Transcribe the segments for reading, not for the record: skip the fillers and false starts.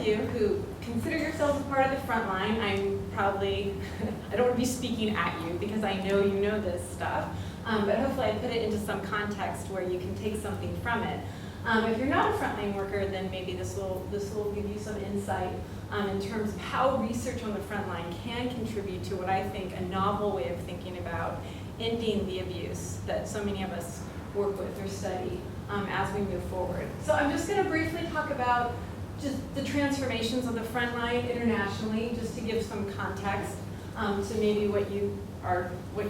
of you who consider yourselves a part of the Frontline, I'm probably, I don't want to be speaking at you because I know you know this stuff, but hopefully I put it into some context where you can take something from it. If you're not a Frontline worker, then maybe this will give you some insight in terms of how research on the Frontline can contribute to what I think a novel way of thinking about ending the abuse that so many of us work with or study as we move forward. So I'm just going to briefly talk about just the transformations of the Frontline internationally, just to give some context to maybe what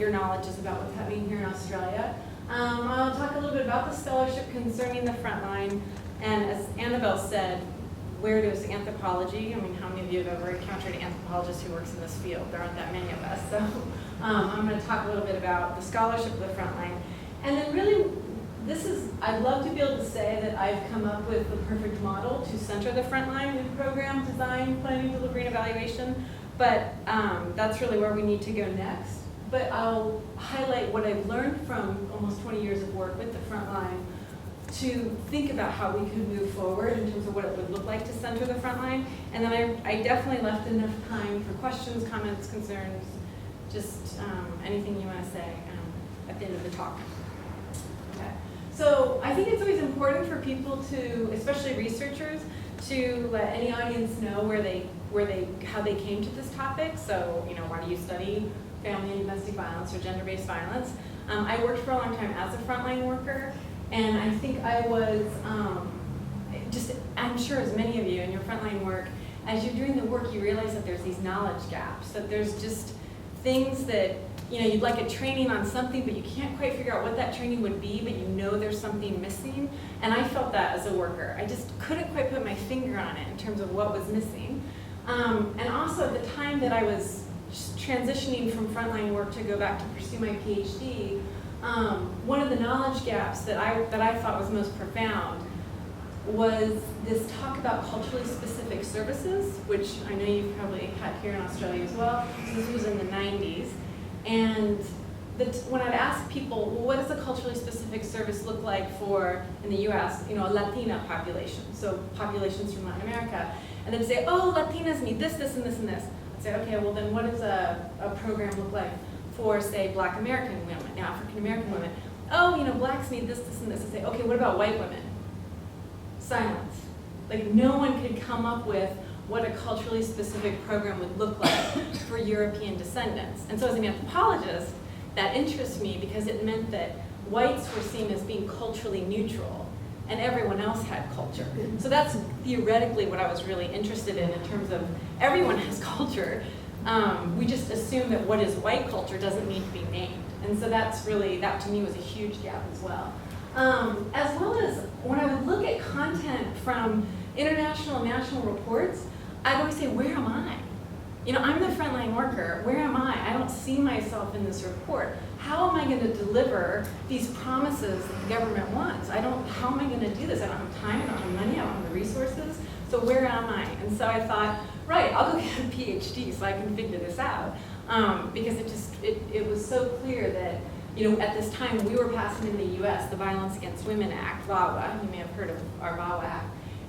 your knowledge is about what's happening here in Australia. I'll talk a little bit about the scholarship concerning the Frontline, and as Annabelle said, where does anthropology, I mean, how many of you have ever encountered an anthropologist who works in this field? There aren't that many of us, so I'm going to talk a little bit about the scholarship of the Frontline. And then really, I'd love to be able to say that I've come up with the perfect model to center the Frontline in program design, planning, delivery, and evaluation, but that's really where we need to go next. But I'll highlight what I've learned from almost 20 years of work with the Frontline to think about how we could move forward in terms of what it would look like to center the Frontline. And then I definitely left enough time for questions, comments, concerns, just anything you want to say at the end of the talk. Okay. So I think it's always important for people to, especially researchers, to let any audience know how they came to this topic. So, why do you study family and domestic violence or gender-based violence? I worked for a long time as a Frontline worker, and I think I was, I'm sure as many of you in your Frontline work, as you're doing the work, you realize that there's these knowledge gaps, that there's just things that, you'd like a training on something, but you can't quite figure out what that training would be, but you know there's something missing. And I felt that as a worker. I just couldn't quite put my finger on it in terms of what was missing. And also at the time that I was transitioning from Frontline work to go back to pursue my PhD, one of the knowledge gaps that I thought was most profound was this talk about culturally specific services, which I know you've probably had here in Australia as well. So this was in the 90s. And when I'd ask people, well, what does a culturally specific service look like for, in the US, a Latina population, so populations from Latin America, and they'd say, oh, Latinas need this, this, and this, and this. I'd say, okay, well then what does a program look like for, say, Black American women, African American women? Oh, blacks need this, this, and this. I'd say, okay, what about white women? Silence. Like, no one could come up with what a culturally specific program would look like for European descendants. And so as an anthropologist, that interests me because it meant that whites were seen as being culturally neutral and everyone else had culture. So that's theoretically what I was really interested in terms of everyone has culture. We just assume that what is white culture doesn't need to be named. And so that's really, that to me was a huge gap as well. As well as when I would look at content from international and national reports, I'd always say, where am I? I'm the Frontline worker. Where am I? I don't see myself in this report. How am I going to deliver these promises that the government wants? How am I going to do this? I don't have time, I don't have money, I don't have the resources. So where am I? And so I thought, right, I'll go get a PhD so I can figure this out. Because it was so clear that, at this time we were passing in the US the Violence Against Women Act, VAWA. You may have heard of our VAWA Act.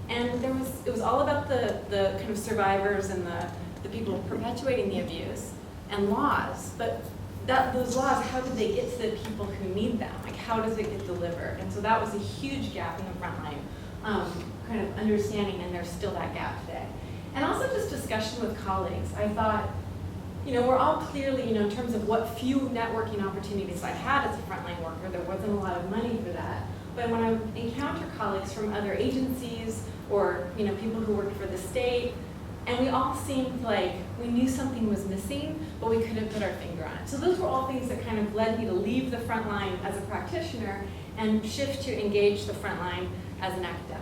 And it was all about the kind of survivors and the people perpetuating the abuse and laws. But those laws, how did they get to the people who need them? Like, how does it get delivered? And so that was a huge gap in the Frontline kind of understanding, and there's still that gap today. And also just discussion with colleagues. I thought, we're all clearly, in terms of what few networking opportunities I had as a Frontline worker, there wasn't a lot of money for that. But when I encounter colleagues from other agencies or people who worked for the state, and we all seemed like we knew something was missing, but we couldn't put our finger on it. So those were all things that kind of led me to leave the Frontline as a practitioner and shift to engage the Frontline as an academic.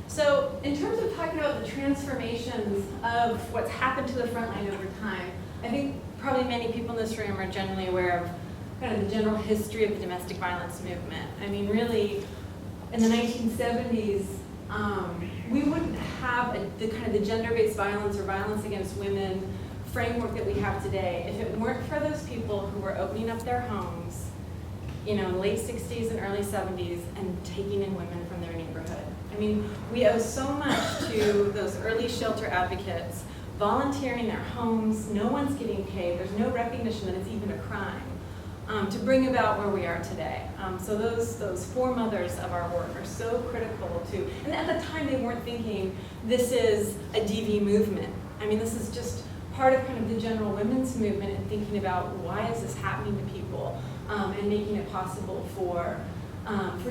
So in terms of talking about the transformations of what's happened to the Frontline over time, I think probably many people in this room are generally aware of kind of the general history of the domestic violence movement. I mean, really, in the 1970s, we wouldn't have the kind of the gender-based violence or violence against women framework that we have today if it weren't for those people who were opening up their homes you know, late 60s and early 70s and taking in women from their neighborhood. I mean, we owe so much to those early shelter advocates, volunteering their homes, no one's getting paid, there's no recognition that it's even a crime, to bring about where we are today. So those foremothers of our work are so critical to, and at the time they weren't thinking this is a DV movement. I mean, this is just part of kind of the general women's movement and thinking about why is this happening to people, and making it possible for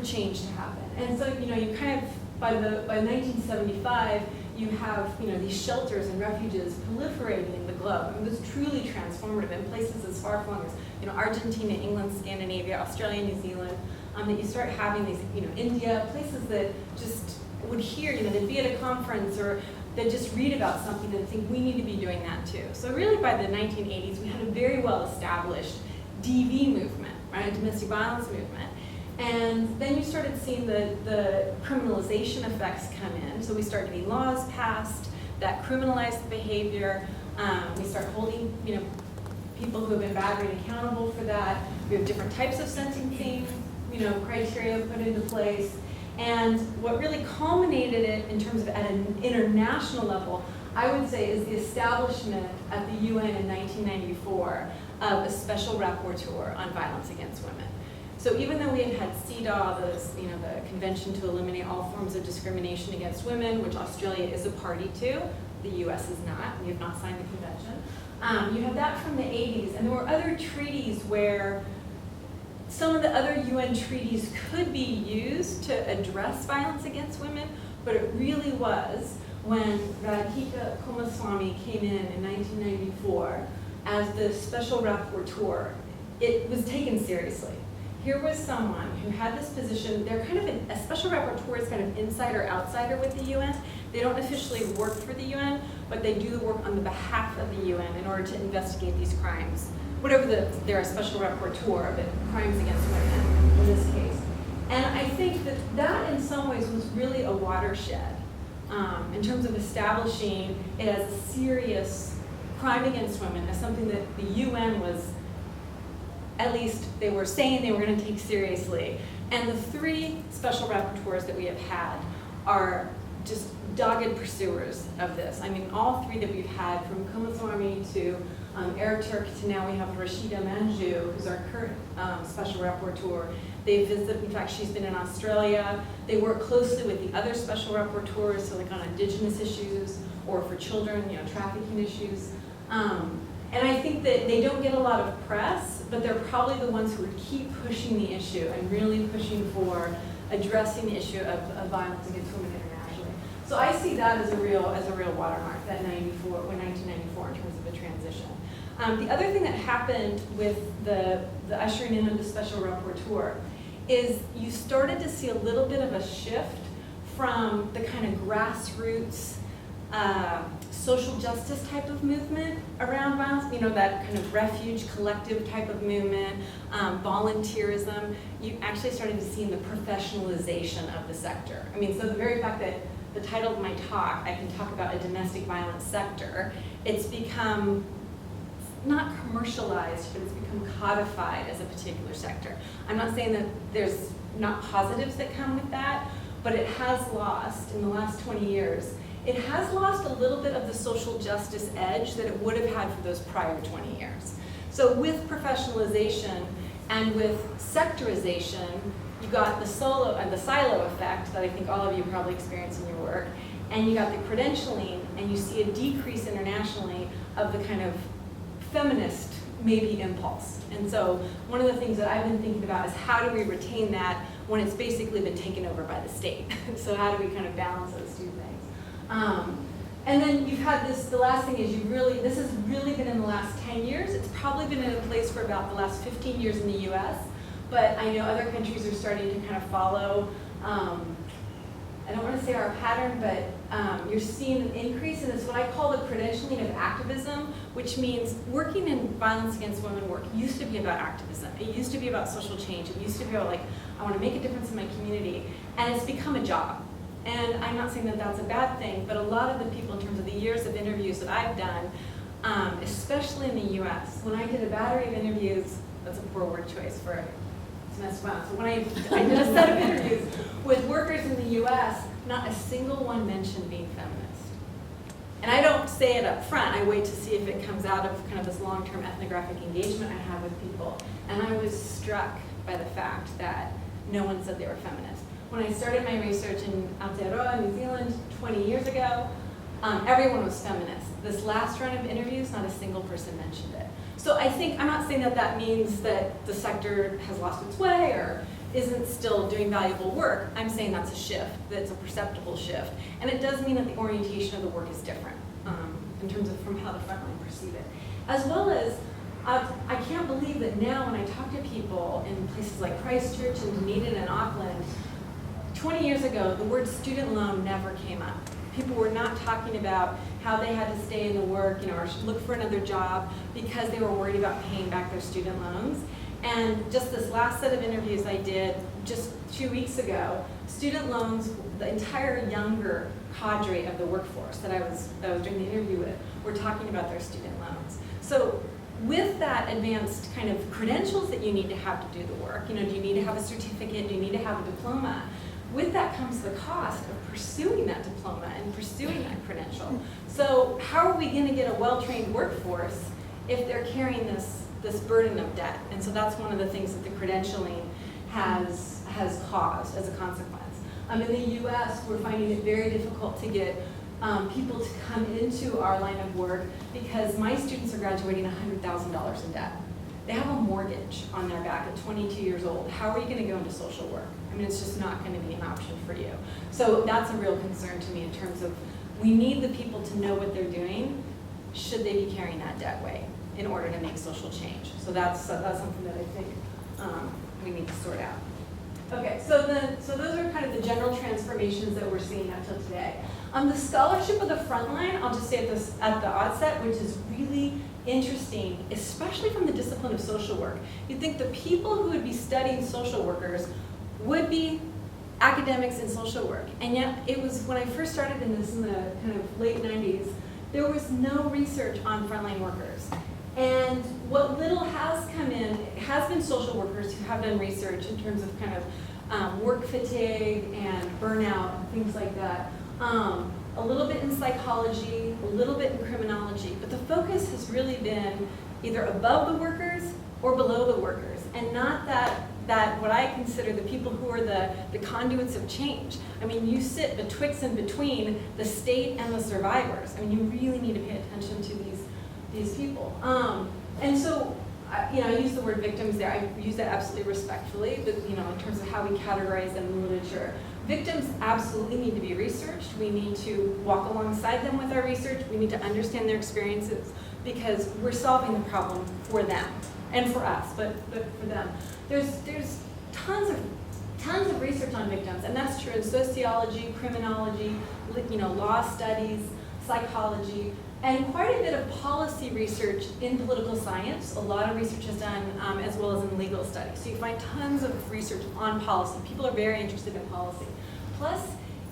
change to happen. And so, you know, you kind of, by 1975, you have, you know, these shelters and refuges proliferating in the globe. I mean, it was truly transformative in places as far-flung as, you know, Argentina, England, Scandinavia, Australia, New Zealand, that you start having these, you know, India, places that just would hear, you know, they'd be at a conference or they'd just read about something and think we need to be doing that too. So really by the 1980s, we had a very well-established DV movement, right, a domestic violence movement. And then you started seeing the criminalization effects come in. So we started getting laws passed that criminalized the behavior. We start holding, you know, people who have been battered accountable for that. We have different types of sentencing, you know, criteria put into place. And what really culminated it in terms of at an international level, I would say, is the establishment at the UN in 1994 of a special rapporteur on violence against women. So even though we had CEDAW, the Convention to Eliminate All Forms of Discrimination Against Women, which Australia is a party to, the US is not, we have not signed the convention. You have that from the 80s, and there were other treaties where some of the other UN treaties could be used to address violence against women, but it really was when Radhika Kumaraswamy came in 1994 as the special rapporteur. It was taken seriously. Here was someone who had this position. They're kind of a special rapporteur is kind of insider outsider with the UN. They don't officially work for the UN, but they do the work on the behalf of the UN in order to investigate these crimes. Whatever they're a special rapporteur, but crimes against women in this case. And I think that in some ways was really a watershed in terms of establishing it as a serious crime against women, as something that the UN was, at least they were saying they were going to take seriously. And the three special rapporteurs that we have had are just dogged pursuers of this. I mean, all three that we've had, from Kumaraswamy to Eric Turk to now we have Rashida Manjoo, who's our current special rapporteur. They visit, in fact, she's been in Australia. They work closely with the other special rapporteurs, so like on indigenous issues or for children, you know, trafficking issues. And I think that they don't get a lot of press, but they're probably the ones who would keep pushing the issue and really pushing for addressing the issue of violence against women internationally. So I see that as a real watermark, that 1994 in terms of a transition. The other thing that happened with the ushering in of the special rapporteur is you started to see a little bit of a shift from the kind of grassroots social justice type of movement around violence, you know, that kind of refuge collective type of movement, volunteerism. You actually started to see the professionalization of the sector. I mean, so the very fact that the title of my talk, I can talk about a domestic violence sector, it's become not commercialized, but it's become codified as a particular sector. I'm not saying that there's not positives that come with that, but it has lost, in the last 20 years, it has lost a little bit of the social justice edge that it would have had for those prior 20 years. So with professionalization and with sectorization, you got the silo effect that I think all of you probably experience in your work, and you got the credentialing, and you see a decrease internationally of the kind of feminist maybe impulse. And so one of the things that I've been thinking about is how do we retain that when it's basically been taken over by the state? So how do we kind of balance those two things? And then you've had this, the last thing is this has really been in the last 10 years. It's probably been in a place for about the last 15 years in the US, but I know other countries are starting to kind of follow, I don't want to say our pattern, but you're seeing an increase in this, what I call the credentialing of activism, which means working in violence against women work used to be about activism. It used to be about social change. It used to be about, like, I want to make a difference in my community. And it's become a job. And I'm not saying that that's a bad thing, but a lot of the people, in terms of the years of interviews that I've done, especially in the US, when I did a battery of interviews, that's a poor word choice for It's messed around. So when I did a set of interviews with workers in the US, not a single one mentioned being feminist. And I don't say it up front, I wait to see if it comes out of kind of this long-term ethnographic engagement I have with people. And I was struck by the fact that no one said they were feminist. When I started my research in Aotearoa, New Zealand, 20 years ago, everyone was feminist. This last round of interviews, not a single person mentioned it. So I think, I'm not saying that that means that the sector has lost its way or isn't still doing valuable work. I'm saying that's a shift, that it's a perceptible shift. And it does mean that the orientation of the work is different in terms of from how the frontline perceive it. As well as, I can't believe that now when I talk to people in places like Christchurch and Dunedin and Auckland, 20 years ago, the word student loan never came up. People were not talking about how they had to stay in the work, or look for another job because they were worried about paying back their student loans. And just this last set of interviews I did just 2 weeks ago, student loans, the entire younger cadre of the workforce that I was doing the interview with, were talking about their student loans. So with that advanced kind of credentials that you need to have to do the work, do you need to have a certificate, do you need to have a diploma? With that comes the cost of pursuing that diploma and pursuing that credential. So how are we going to get a well-trained workforce if they're carrying this burden of debt? And so that's one of the things that the credentialing has caused as a consequence. In the US, we're finding it very difficult to get people to come into our line of work because my students are graduating $100,000 in debt. They have a mortgage on their back at 22 years old. How are you going to go into social work? I mean, it's just not going to be an option for you. So that's a real concern to me in terms of we need the people to know what they're doing should they be carrying that debt weight in order to make social change. So that's something that I think we need to sort out. Okay, so those are kind of the general transformations that we're seeing up till today. The scholarship of the frontline, I'll just say at the outset, which is really interesting, especially from the discipline of social work. You'd think the people who would be studying social workers would be academics in social work. And yet it was, when I first started in this in the kind of late 90s, there was no research on frontline workers. And what little has come in has been social workers who have done research in terms of kind of work fatigue and burnout and things like that. A little bit in psychology, a little bit in criminology, but the focus has really been either above the workers or below the workers, and not that what I consider the people who are the conduits of change. I mean, you sit betwixt and between the state and the survivors. I mean, you really need to pay attention to these people. And so, I use the word victims there. I use that absolutely respectfully, but in terms of how we categorize them in literature. Victims absolutely need to be researched. We need to walk alongside them with our research. We need to understand their experiences because we're solving the problem for them and for us, but for them. There's tons of research on victims, and that's true in sociology, criminology, law studies, psychology, and quite a bit of policy research in political science. A lot of research is done as well as in legal studies. So you find tons of research on policy. People are very interested in policy. Plus,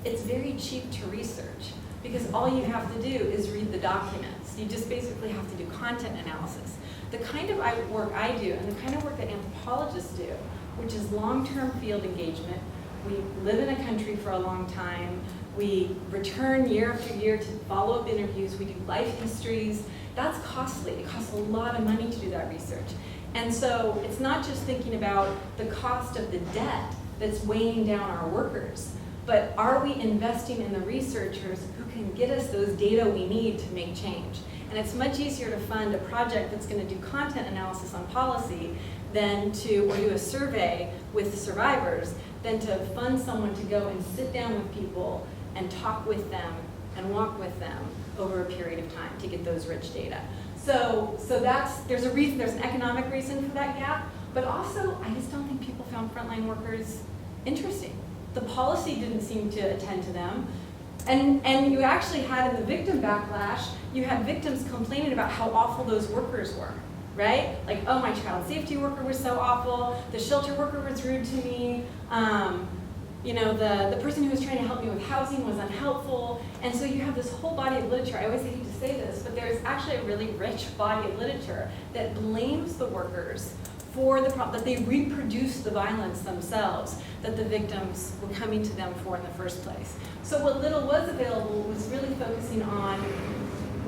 it's very cheap to research because all you have to do is read the documents. You just basically have to do content analysis. The kind of work I do and the kind of work that anthropologists do, which is long-term field engagement. We live in a country for a long time. We return year after year to follow-up interviews. We do life histories. That's costly. It costs a lot of money to do that research. And so it's not just thinking about the cost of the debt that's weighing down our workers, but are we investing in the researchers who can get us those data we need to make change? And it's much easier to fund a project that's going to do content analysis on policy or do a survey with survivors than to fund someone to go and sit down with people and talk with them and walk with them over a period of time to get those rich data. So there's an economic reason for that gap, but also I just don't think people found frontline workers interesting. The policy didn't seem to attend to them. And you actually had in the victim backlash, you had victims complaining about how awful those workers were, right? Like, oh, my child safety worker was so awful, the shelter worker was rude to me, the person who was trying to help me with housing was unhelpful. And so you have this whole body of literature. I always hate to say this, but there's actually a really rich body of literature that blames the workers for the problem, that they reproduce the violence themselves that the victims were coming to them for in the first place. So what little was available was really focusing on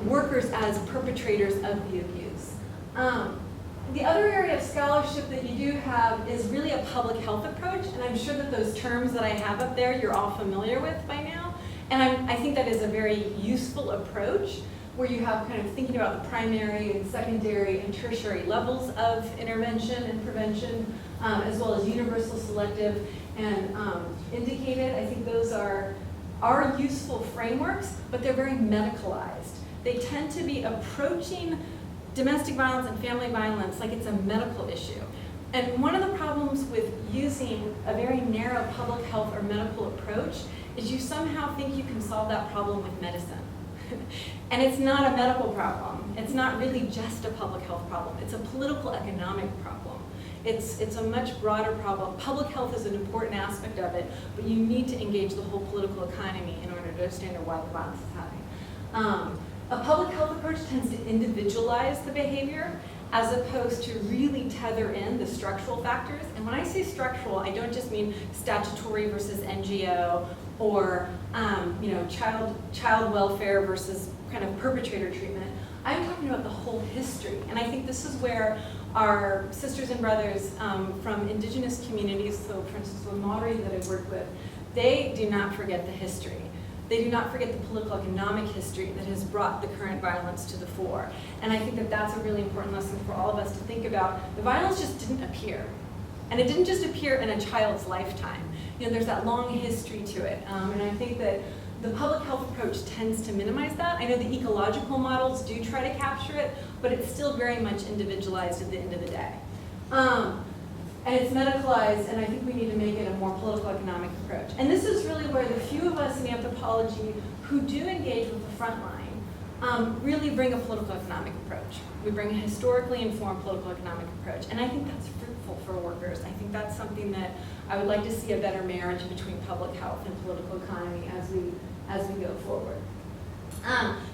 workers as perpetrators of the abuse. The other area of scholarship that you do have is really a public health approach, and I'm sure that those terms that I have up there you're all familiar with by now. And I think that is a very useful approach where you have kind of thinking about the primary and secondary and tertiary levels of intervention and prevention, as well as universal, selective, and indicated. I think those are useful frameworks, but they're very medicalized. They tend to be approaching domestic violence and family violence like it's a medical issue. And one of the problems with using a very narrow public health or medical approach is you somehow think you can solve that problem with medicine. And it's not a medical problem. It's not really just a public health problem. It's a political economic problem. It's a much broader problem. Public health is an important aspect of it, but you need to engage the whole political economy in order to understand why the violence is happening. A public health approach tends to individualize the behavior as opposed to really tether in the structural factors. And when I say structural, I don't just mean statutory versus NGO or child welfare versus kind of perpetrator treatment. I'm talking about the whole history. And I think this is where our sisters and brothers from indigenous communities, so for instance, the Maori that I've worked with, they do not forget the history. They do not forget the political economic history that has brought the current violence to the fore. And I think that that's a really important lesson for all of us to think about. The violence just didn't appear. And it didn't just appear in a child's lifetime. There's that long history to it. And I think that the public health approach tends to minimize that. I know the ecological models do try to capture it, but it's still very much individualized at the end of the day. And it's medicalized, and I think we need to make it a more political economic approach. And this is really where the few of us in anthropology who do engage with the frontline really bring a political economic approach. We bring a historically informed political economic approach. And I think that's fruitful for workers. I think that's something that I would like to see a better marriage between public health and political economy as we go forward.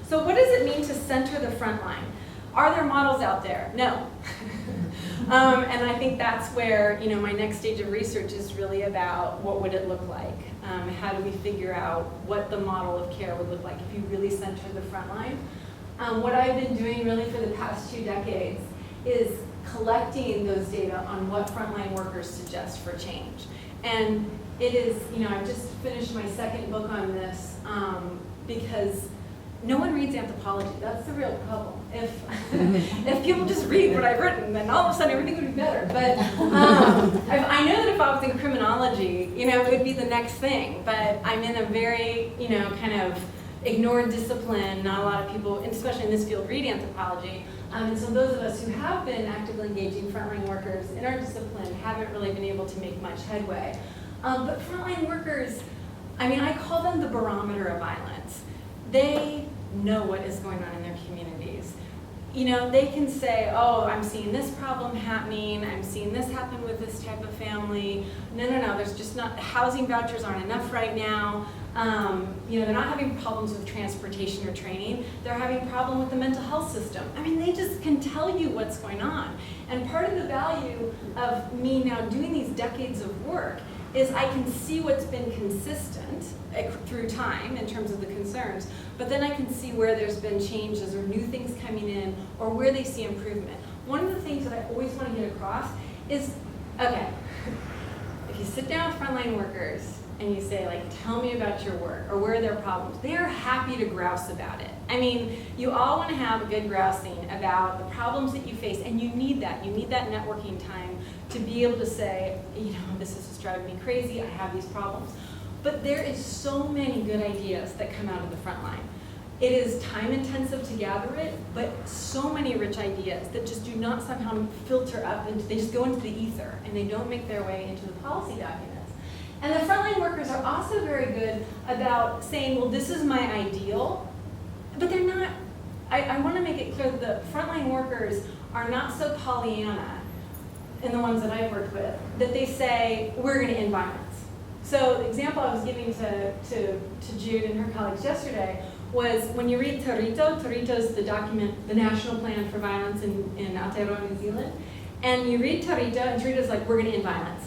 So what does it mean to center the frontline? Are there models out there? No. And I think that's where my next stage of research is really about what would it look like? How do we figure out what the model of care would look like if you really center the frontline? What I've been doing really for the past 2 decades is collecting those data on what frontline workers suggest for change. And it is, I've just finished my second book on this because no one reads anthropology. That's the real problem. If people just read what I've written, then all of a sudden everything would be better. But I know that if I was in criminology, it would be the next thing. But I'm in a very, kind of ignored discipline. Not a lot of people, especially in this field, read anthropology. And so those of us who have been actively engaging frontline workers in our discipline haven't really been able to make much headway. But frontline workers, I call them the barometer of violence. They know what is going on in their communities. They can say, oh, I'm seeing this problem happening, I'm seeing this happen with this type of family. No, there's just not, housing vouchers aren't enough right now. They're not having problems with transportation or training. They're having a problem with the mental health system. They just can tell you what's going on. And part of the value of me now doing these decades of work is I can see what's been consistent through time in terms of the concerns, but then I can see where there's been changes or new things coming in or where they see improvement. One of the things that I always want to get across is, okay, if you sit down with frontline workers and you say, tell me about your work or where are their problems, they are happy to grouse about it. You all want to have a good grousing about the problems that you face, and you need that. You need that networking time to be able to say, this is just driving me crazy, I have these problems. But there is so many good ideas that come out of the front line. It is time intensive to gather it, but so many rich ideas that just do not somehow filter up, and they just go into the ether and they don't make their way into the policy documents. And the frontline workers are also very good about saying, well, this is my ideal, but they're not, I want to make it clear that the frontline workers are not so Pollyanna, in the ones that I've worked with, that they say, we're going to end violence. So the example I was giving to Jude and her colleagues yesterday was when you read Torito is the document, the National Plan for Violence in Aotearoa, New Zealand, And you read Tarita, and Tarita's like, we're gonna end violence.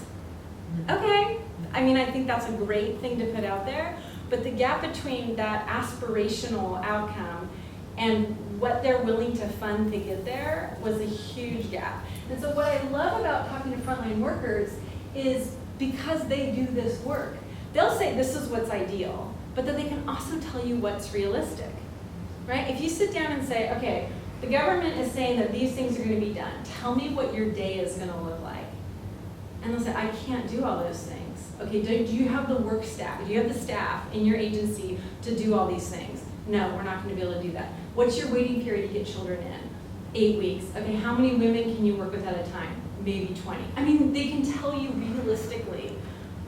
Okay, I mean, I think that's a great thing to put out there, but the gap between that aspirational outcome and what they're willing to fund to get there was a huge gap. And so what I love about talking to frontline workers is because they do this work, they'll say this is what's ideal, but then they can also tell you what's realistic, right? If you sit down and say, okay, the government is saying that these things are gonna be done, tell me what your day is gonna look like. And they'll say, I can't do all those things. Okay, do you have the work staff? Do you have the staff in your agency to do all these things? No, we're not gonna be able to do that. What's your waiting period to get children in? 8 weeks. Okay, how many women can you work with at a time? Maybe 20. I mean, they can tell you realistically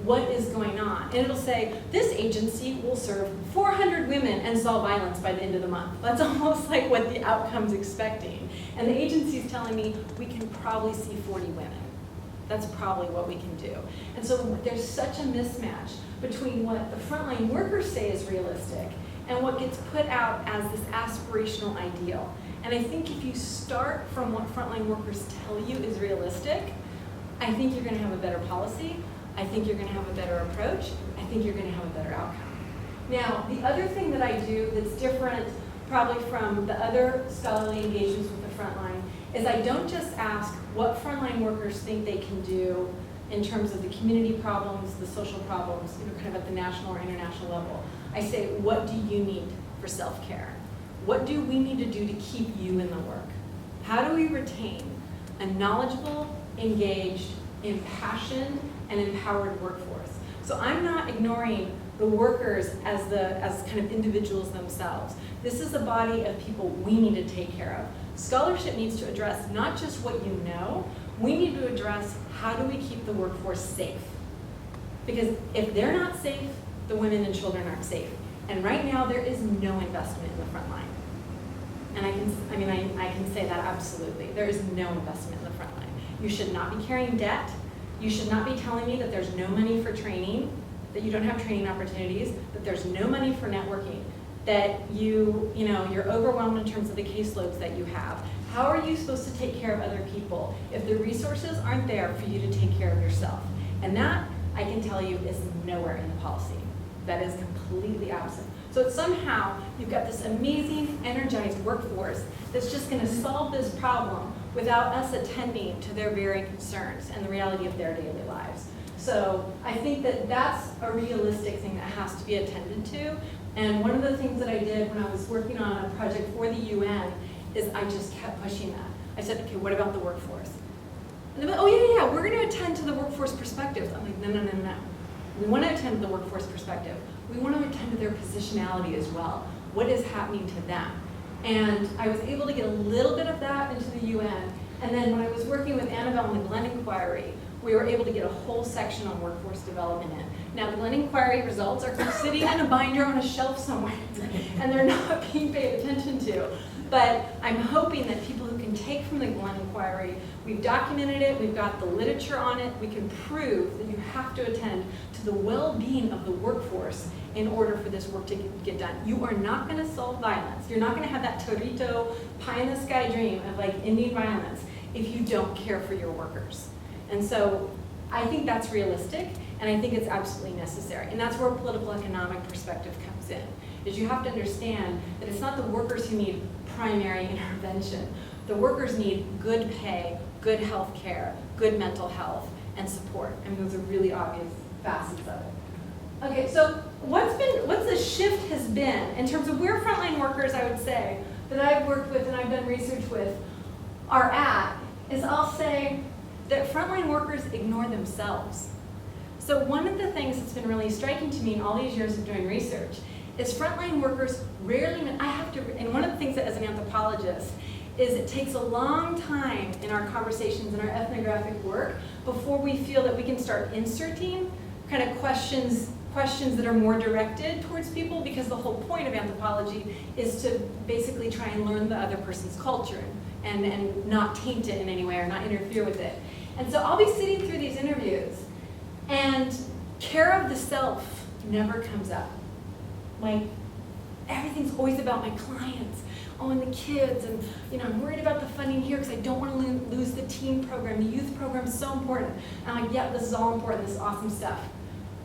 what is going on. And it'll say, this agency will serve 400 women and solve violence by the end of the month. That's almost like what the outcome's expecting. And the agency's telling me we can probably see 40 women. That's probably what we can do. And so there's such a mismatch between what the frontline workers say is realistic and what gets put out as this aspirational ideal. And I think if you start from what frontline workers tell you is realistic, I think you're gonna have a better policy. I think you're gonna have a better approach. I think you're gonna have a better outcome. Now, the other thing that I do that's different probably from the other scholarly engagements with the frontline is I don't just ask what frontline workers think they can do in terms of the community problems, the social problems, kind of at the national or international level. I say, what do you need for self-care? What do we need to do to keep you in the work? How do we retain a knowledgeable, engaged, impassioned, and empowered workforce? So I'm not ignoring the workers as kind of individuals themselves. This is a body of people we need to take care of. Scholarship needs to address not just what you know, we need to address how do we keep the workforce safe? Because if they're not safe, the women and children aren't safe. And right now there is no investment in the front line. And I can say that absolutely. There is no investment in the front line. You should not be carrying debt. You should not be telling me that there's no money for training, that you don't have training opportunities, that there's no money for networking, that you're overwhelmed in terms of the caseloads that you have. How are you supposed to take care of other people if the resources aren't there for you to take care of yourself? And that, I can tell you, is nowhere in the policy. That is completely absent. So somehow, you've got this amazing, energized workforce that's just gonna solve this problem without us attending to their very concerns and the reality of their daily lives. So I think that that's a realistic thing that has to be attended to. And one of the things that I did when I was working on a project for the UN is I just kept pushing that. I said, okay, what about the workforce? And they went, oh yeah, we're gonna attend to the workforce perspectives. I'm like, no. We wanna attend to the workforce perspective. We wanna attend to their positionality as well. What is happening to them? And I was able to get a little bit of that into the UN. And then when I was working with Annabelle in the Glenn Inquiry, we were able to get a whole section on workforce development in. Now, the Glenn Inquiry results are sitting in a binder on a shelf somewhere, and they're not being paid attention to. But I'm hoping that people who can take from the Glenn Inquiry, we've documented it, we've got the literature on it, we can prove that you have to attend to the well-being of the workforce in order for this work to get done. You are not gonna solve violence. You're not gonna have that Torito pie-in-the-sky dream of like ending violence if you don't care for your workers. And so I think that's realistic, and I think it's absolutely necessary. And that's where a political economic perspective comes in, is you have to understand that it's not the workers who need primary intervention. The workers need good pay, good health care, good mental health, and support. I mean, those are really obvious facets of it. Okay, so what the shift has been in terms of where frontline workers, I would say, that I've worked with and I've done research with are at, is I'll say that frontline workers ignore themselves. So one of the things that's been really striking to me in all these years of doing research is frontline workers rarely, and one of the things that as an anthropologist is it takes a long time in our conversations and our ethnographic work before we feel that we can start inserting kind of questions that are more directed towards people, because the whole point of anthropology is to basically try and learn the other person's culture and not taint it in any way or not interfere with it. And so I'll be sitting through these interviews and care of the self never comes up. Like, everything's always about my clients. Oh, and the kids, and I'm worried about the funding here because I don't want to lose the teen program. The youth program is so important. And I'm like, yeah, this is all important. This is awesome stuff.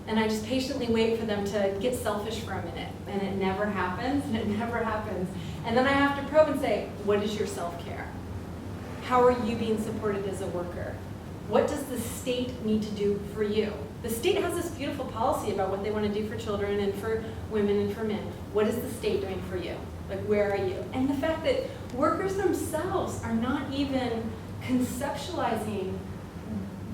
And I just patiently wait for them to get selfish for a minute. And it never happens, and it never happens. And then I have to probe and say, what is your self-care? How are you being supported as a worker? What does the state need to do for you? The state has this beautiful policy about what they want to do for children and for women and for men. What is the state doing for you? Like, where are you? And the fact that workers themselves are not even conceptualizing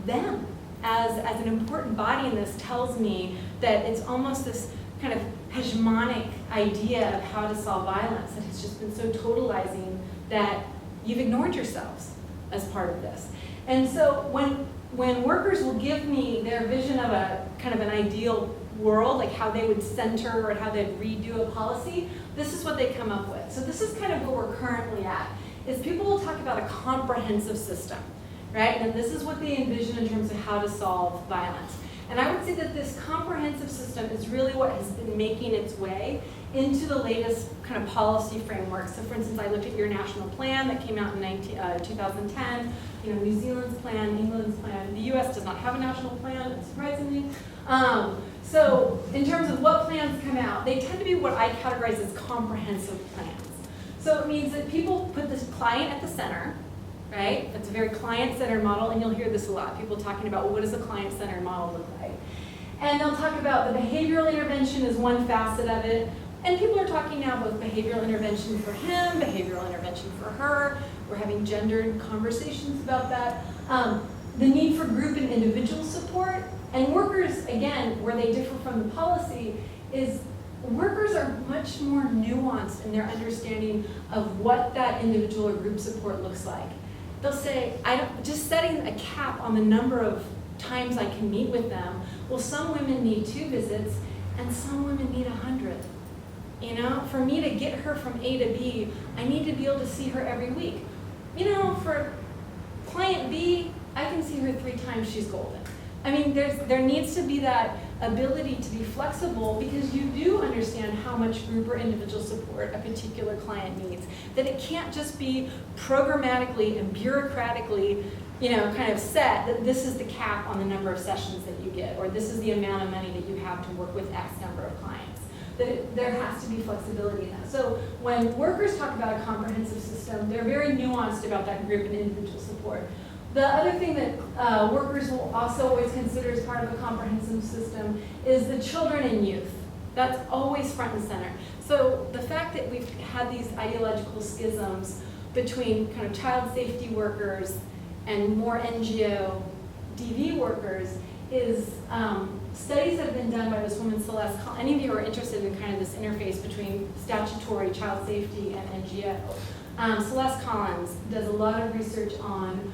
them as an important body in this tells me that it's almost this kind of hegemonic idea of how to solve violence that has just been so totalizing that you've ignored yourselves as part of this. And so when workers will give me their vision of a kind of an ideal world, like how they would center or how they'd redo a policy, this is what they come up with. So this is kind of where we're currently at, is people will talk about a comprehensive system, right? And this is what they envision in terms of how to solve violence. And I would say that this comprehensive system is really what has been making its way into the latest kind of policy framework. So for instance, I looked at your national plan that came out in 2010, New Zealand's plan, England's plan. The US does not have a national plan, surprisingly. So in terms of what plans come out, they tend to be what I categorize as comprehensive plans. So it means that people put this client at the center, right? That's a very client-centered model, and you'll hear this a lot. People talking about, well, what does a client-centered model look like? And they'll talk about the behavioral intervention as one facet of it. And people are talking now both behavioral intervention for him, behavioral intervention for her. We're having gendered conversations about that. The need for group and individual support. And workers, again, where they differ from the policy, is workers are much more nuanced in their understanding of what that individual or group support looks like. They'll say, just setting a cap on the number of times I can meet with them. Well, some women need 2 visits, and some women need 100. For me to get her from A to B, I need to be able to see her every week. For client B, I can see her 3 times, she's golden. I mean, there needs to be that ability to be flexible because you do understand how much group or individual support a particular client needs. That it can't just be programmatically and bureaucratically, kind of set that this is the cap on the number of sessions that you get, or this is the amount of money that you have to work with X number of clients. That there has to be flexibility in that. So when workers talk about a comprehensive system, they're very nuanced about that group and individual support. The other thing that workers will also always consider as part of a comprehensive system is the children and youth. That's always front and center. So the fact that we've had these ideological schisms between kind of child safety workers and more NGO DV workers is studies that have been done by this woman, Celeste Collins. Any of you are interested in kind of this interface between statutory child safety and NGO. Celeste Collins does a lot of research on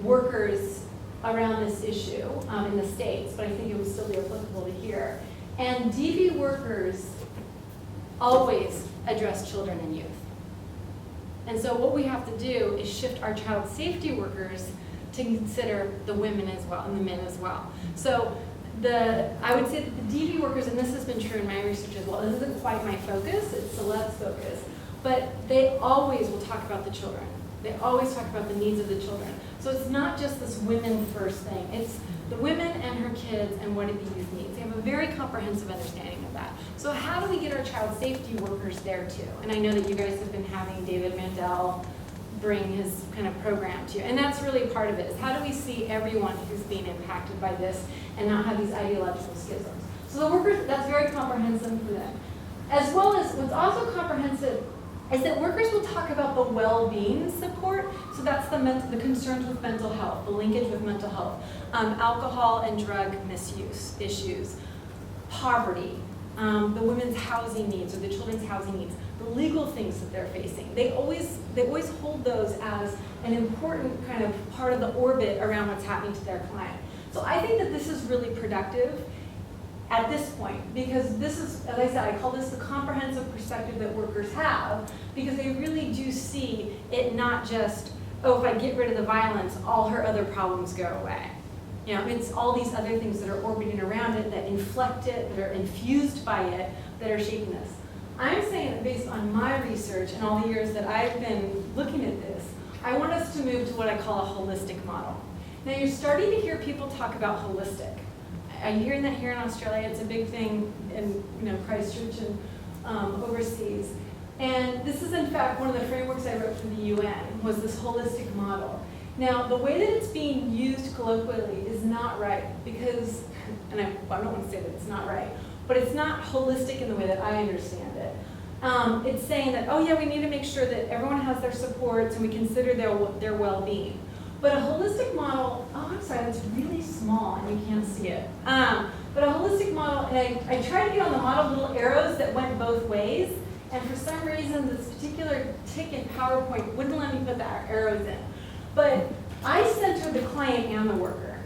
workers around this issue in the States, but I think it would still be applicable to here. And DV workers always address children and youth. And so what we have to do is shift our child safety workers to consider the women as well and the men as well. So I would say that the DV workers, and this has been true in my research as well, this isn't quite my focus, it's Celeste's focus, but they always will talk about the children. They always talk about the needs of the children. So it's not just this women first thing, it's the women and her kids and what do the youth needs. They have a very comprehensive understanding of that. So how do we get our child safety workers there too? And I know that you guys have been having David Mandel bring his kind of program to you. And that's really part of it, is how do we see everyone who's being impacted by this and not have these ideological schisms. So the workers, that's very comprehensive for them. As well as what's also comprehensive is that workers will talk about the well-being support. So that's the concerns with mental health, the linkage with mental health, alcohol and drug misuse issues, poverty, the women's housing needs or the children's housing needs, the legal things that they're facing. They always hold those as an important kind of part of the orbit around what's happening to their client. So I think that this is really productive at this point, because this is, as I said, I call this the comprehensive perspective that workers have, because they really do see it not just, oh, if I get rid of the violence, all her other problems go away. It's all these other things that are orbiting around it, that inflect it, that are infused by it, that are shaping this. I'm saying that based on my research and all the years that I've been looking at this, I want us to move to what I call a holistic model. Now you're starting to hear people talk about holistic. I'm hearing that here in Australia. It's a big thing in Christchurch and overseas. And this is in fact one of the frameworks I wrote for the UN, was this holistic model. Now the way that it's being used colloquially is not right because, and I don't want to say that it's not right, but it's not holistic in the way that I understand it. It's saying that, oh yeah, we need to make sure that everyone has their supports and we consider their well-being. But a holistic model, oh I'm sorry, that's really small and you can't see it. But a holistic model, and I tried to get on the model little arrows that went both ways, and for some reason this particular tick in PowerPoint wouldn't let me put the arrows in. But I center the client and the worker.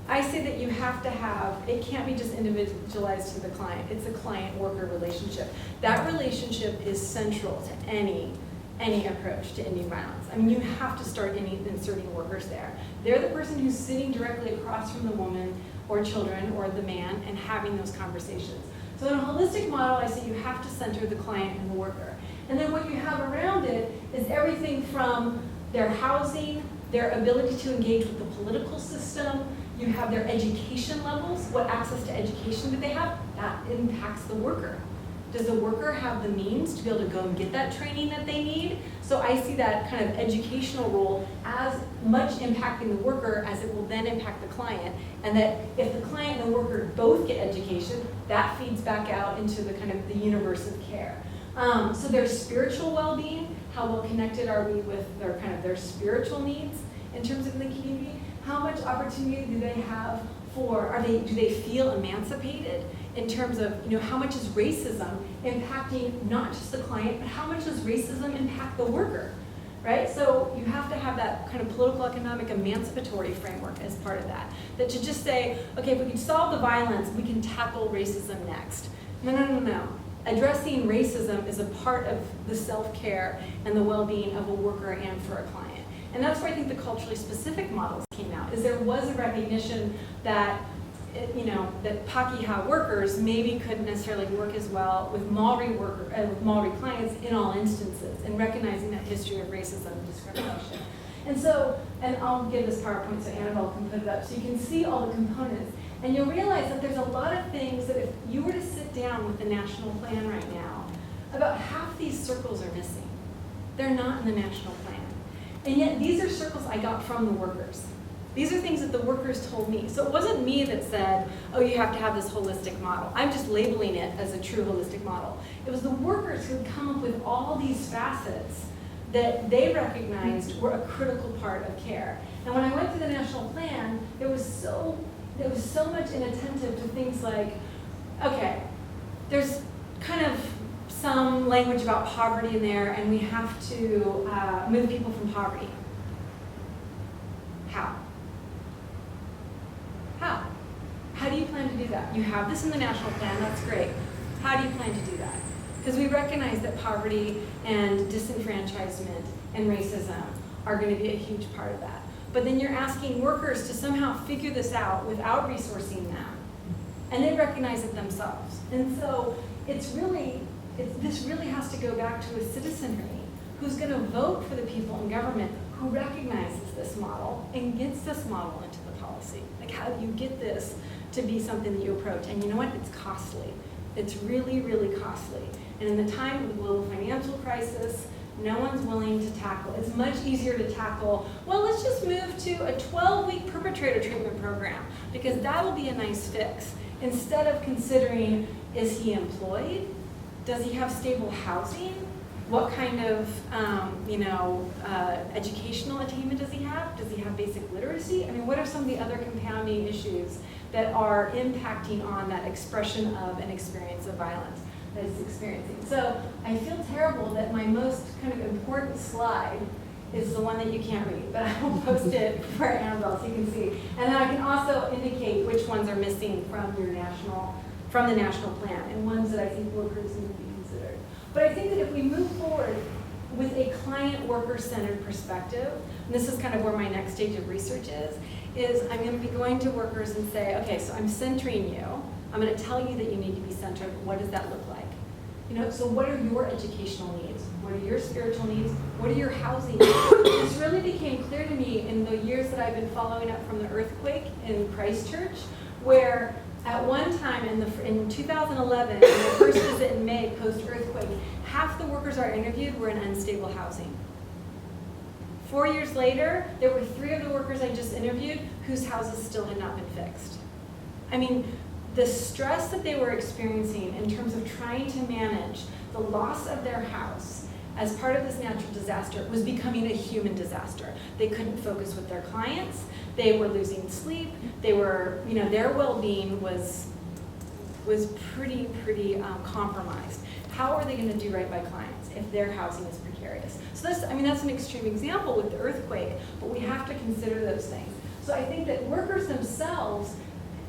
I say that you have to have, it can't be just individualized to the client, it's a client-worker relationship. That relationship is central to any approach to ending violence. I mean, you have to start inserting workers there. They're the person who's sitting directly across from the woman or children or the man and having those conversations. So in a holistic model, I say you have to center the client and the worker. And then what you have around it is everything from their housing, their ability to engage with the political system, you have their education levels, what access to education do they have? That impacts the worker. Does the worker have the means to be able to go and get that training that they need? So I see that kind of educational role as much impacting the worker as it will then impact the client. And that if the client and the worker both get education, that feeds back out into the kind of the universe of care. So their spiritual well-being, how well connected are we with their kind of their spiritual needs in terms of the community? How much opportunity do they have for, do they feel emancipated in terms of, how much is racism impacting not just the client, but how much does racism impact the worker, right? So you have to have that kind of political, economic, emancipatory framework as part of that. That to just say, okay, if we can solve the violence, we can tackle racism next. No. Addressing racism is a part of the self-care and the well-being of a worker and for a client. And that's where I think the culturally specific models came out, is there was a recognition that, that Pakeha workers maybe couldn't necessarily work as well with Maori clients in all instances, and recognizing that history of racism and discrimination. And so, and I'll give this PowerPoint so Annabelle can put it up, so you can see all the components. And you'll realize that there's a lot of things that if you were to sit down with the national plan right now, about half these circles are missing. They're not in the national plan. And yet these are circles I got from the workers. These are things that the workers told me. So it wasn't me that said, oh, you have to have this holistic model. I'm just labeling it as a true holistic model. It was the workers who had come up with all these facets that they recognized were a critical part of care. And when I went through the national plan, there was so much inattentive to things like, okay, there's kind of some language about poverty in there, and we have to move people from poverty. How? How do you plan to do that? You have this in the national plan, that's great. How do you plan to do that? Because we recognize that poverty and disenfranchisement and racism are going to be a huge part of that. But then you're asking workers to somehow figure this out without resourcing them. And they recognize it themselves. And so this really has to go back to a citizenry who's going to vote for the people in government who recognizes this model and gets this model into the policy. Like, how do you get this to be something that you approach? And you know what? It's costly. It's really, really costly. And in the time of the global financial crisis, no one's willing to tackle. It's much easier to tackle, well, let's just move to a 12-week perpetrator treatment program because that'll be a nice fix. Instead of considering, is he employed? Does he have stable housing? What kind of educational attainment does he have? Does he have basic literacy? I mean, what are some of the other compounding issues that are impacting on that expression of an experience of violence that it's experiencing? So I feel terrible that my most kind of important slide is the one that you can't read, but I will post it for Annabelle so you can see. And then I can also indicate which ones are missing from the national plan and ones that I think workers need to be considered. But I think that if we move forward with a client worker-centered perspective, and this is kind of where my next stage of research is I'm going to be going to workers and say, okay, so I'm centering you. I'm going to tell you that you need to be centered. What does that look like? So what are your educational needs? What are your spiritual needs? What are your housing needs? This really became clear to me in the years that I've been following up from the earthquake in Christchurch, where at one time in 2011, in the first visit in May post-earthquake, half the workers I interviewed were in unstable housing. 4 years later, there were 3 of the workers I just interviewed whose houses still had not been fixed. I mean, the stress that they were experiencing in terms of trying to manage the loss of their house as part of this natural disaster was becoming a human disaster. They couldn't focus with their clients. They were losing sleep. They were, their well-being was pretty compromised. How are they going to do right by clients if their housing is precarious? So that's an extreme example with the earthquake, but we have to consider those things. So I think that workers themselves,